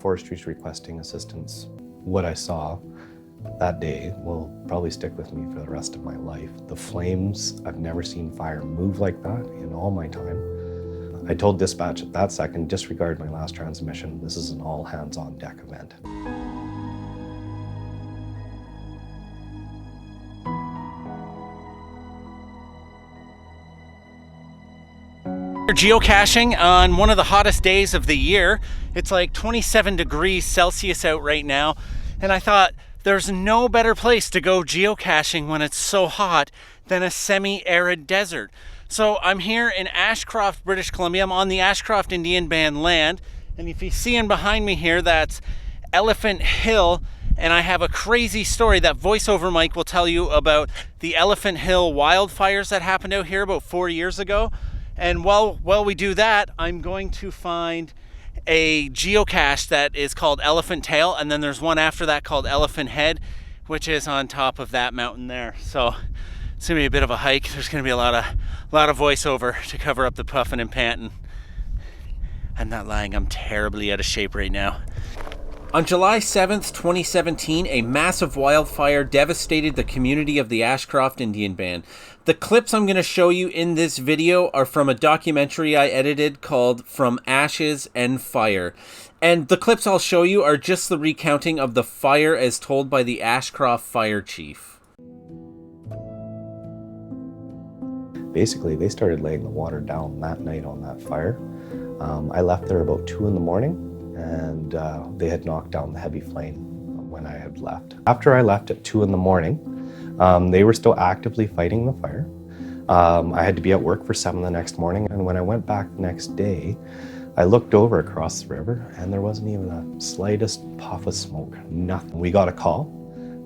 Forestry's requesting assistance. What I saw that day will probably stick with me for the rest of my life. The flames, I've never seen fire move like that in all my time. I told dispatch at that second, disregard my last transmission. This is an all hands on deck event. Geocaching on one of the hottest days of the year. It's like 27 degrees Celsius out right now, and I thought there's no better place to go geocaching when it's so hot than a semi-arid desert. So I'm here in Ashcroft, British Columbia. I'm on the Ashcroft Indian Band land, and if you see in behind me here, that's Elephant Hill, and I have a crazy story that voiceover Mike will tell you about the Elephant Hill wildfires that happened out here about 4 years ago. And while we do that, I'm going to find a geocache that is called Elephant Tail, and then there's one after that called Elephant Head, which is on top of that mountain there. So it's gonna be a bit of a hike. There's gonna be a lot of voiceover to cover up the puffing and panting. I'm not lying, I'm terribly out of shape right now. On July 7th, 2017, a massive wildfire devastated the community of the Ashcroft Indian Band. The clips I'm going to show you in this video are from a documentary I edited called From Ashes and Fire. And the clips I'll show you are just the recounting of the fire as told by the Ashcroft fire chief. Basically, they started laying the water down that night on that fire. I left there about 2 in the morning. And they had knocked down the heavy flame when I had left. After I left at 2 in the morning, they were still actively fighting the fire. I had to be at work for 7 the next morning, and when I went back the next day, I looked over across the river and there wasn't even a slightest puff of smoke, nothing. We got a call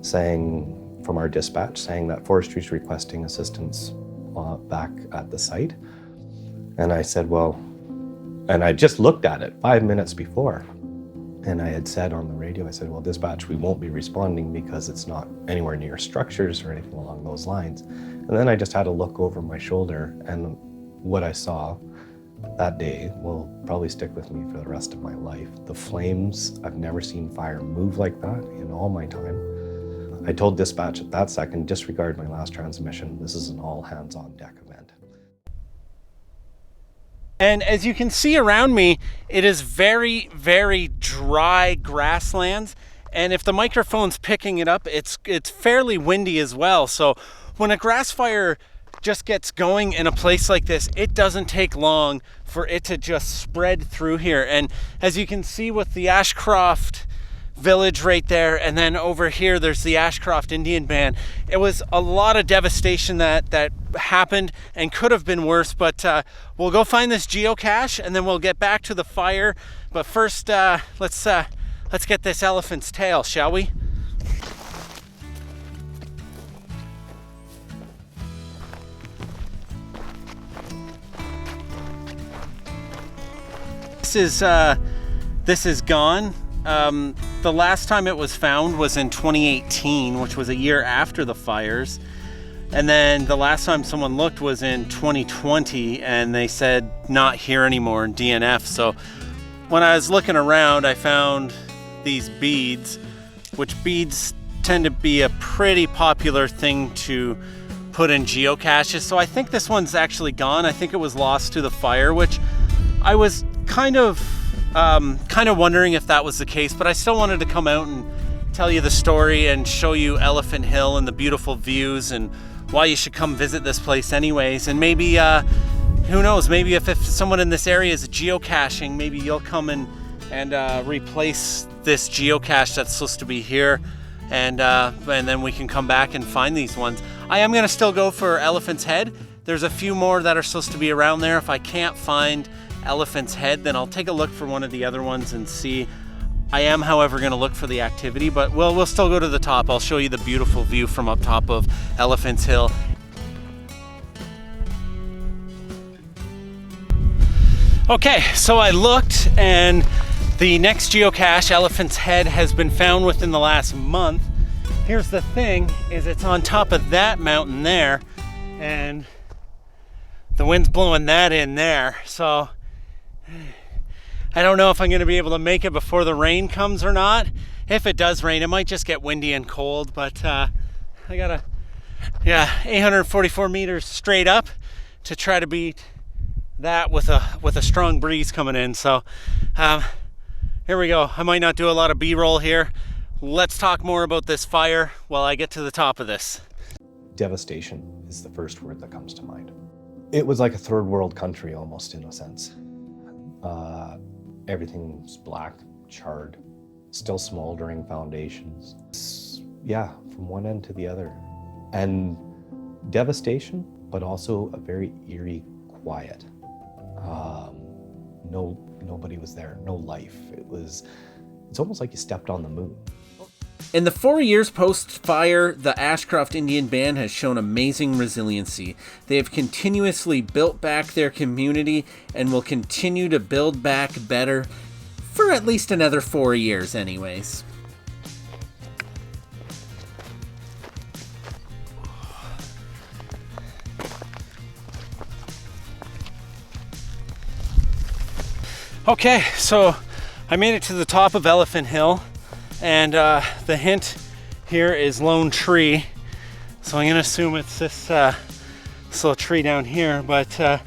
from our dispatch saying that Forestry's requesting assistance back at the site. And I said, well, and I just looked at it 5 minutes before, and I had said on the radio, I said, well, dispatch, we won't be responding because it's not anywhere near structures or anything along those lines. And then I just had to look over my shoulder, and what I saw that day will probably stick with me for the rest of my life. The flames, I've never seen fire move like that in all my time. I told dispatch at that second, disregard my last transmission. This is an all hands on deck event. And as you can see around me, it is very, very dry grasslands. And if the microphone's picking it up, it's fairly windy as well. So when a grass fire just gets going in a place like this, it doesn't take long for it to just spread through here. And as you can see with the Ashcroft village right there, and then over here there's the Ashcroft Indian Band. It was a lot of devastation that happened and could have been worse, but we'll go find this geocache and then we'll get back to the fire. But first, let's get this elephant's tail, shall we? This is gone. The last time it was found was in 2018, which was a year after the fires. And then the last time someone looked was in 2020, and they said not here anymore in DNF. So when I was looking around, I found these beads, which beads tend to be a pretty popular thing to put in geocaches. So I think this one's actually gone. I think it was lost to the fire, which I was kind of wondering if that was the case, but I still wanted to come out and tell you the story and show you Elephant Hill and the beautiful views and why you should come visit this place anyways. And maybe, who knows, maybe if someone in this area is geocaching, maybe you'll come and replace this geocache that's supposed to be here, and then we can come back and find these ones. I am going to still go for Elephant's Head. There's a few more that are supposed to be around there. If I can't find Elephant's Head, then I'll take a look for one of the other ones and see. I am, however, going to look for the activity, but we'll still go to the top. I'll show you the beautiful view from up top of Elephant's Hill. Okay, so I looked, and the next geocache, Elephant's Head, has been found within the last month. Here's the thing, is it's on top of that mountain there, and the wind's blowing that in there, so I don't know if I'm going to be able to make it before the rain comes or not. If it does rain, it might just get windy and cold, but I got 844 meters straight up to try to beat that with a strong breeze coming in. So here we go. I might not do a lot of B-roll here. Let's talk more about this fire while I get to the top of this. Devastation is the first word that comes to mind. It was like a third world country almost, in a sense. Everything's black, charred, still smoldering foundations. Yeah, from one end to the other. And devastation, but also a very eerie quiet. Nobody was there, no life. It's almost like you stepped on the moon. In the 4 years post-fire, the Ashcroft Indian Band has shown amazing resiliency. They have continuously built back their community and will continue to build back better for at least another 4 years anyways. Okay, so I made it to the top of Elephant Hill. And the hint here is lone tree. So I'm gonna assume it's this little tree down here, but I'm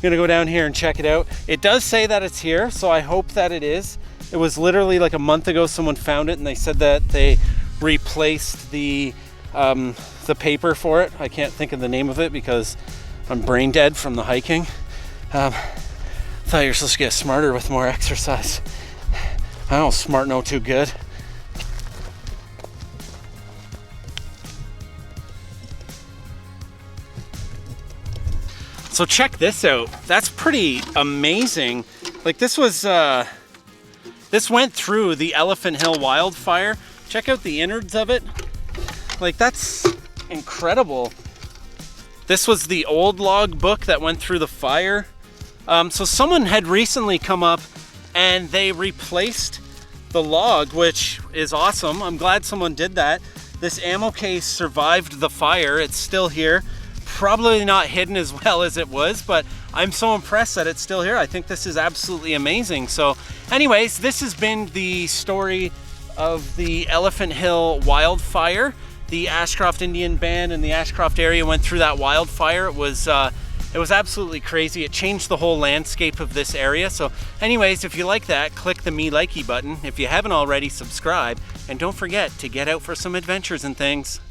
gonna go down here and check it out. It does say that it's here, so I hope that it is. It was literally like a month ago someone found it and they said that they replaced the paper for it. I can't think of the name of it because I'm brain dead from the hiking. I thought you were supposed to get smarter with more exercise. I don't smart no too good. So check this out. That's pretty amazing. Like this went through the Elephant Hill wildfire. Check out the innards of it. Like that's incredible. This was the old log book that went through the fire. So someone had recently come up and they replaced the log, which is awesome. I'm glad someone did that. This ammo case survived the fire. It's still here. Probably not hidden as well as it was, but I'm so impressed that it's still here. I think this is absolutely amazing. So anyways, this has been the story of the Elephant Hill wildfire. The Ashcroft Indian Band in the Ashcroft area went through that wildfire. It was absolutely crazy. It changed the whole landscape of this area. So anyways, if you like that, click the me likey button. If you haven't already, subscribe. And don't forget to get out for some adventures and things.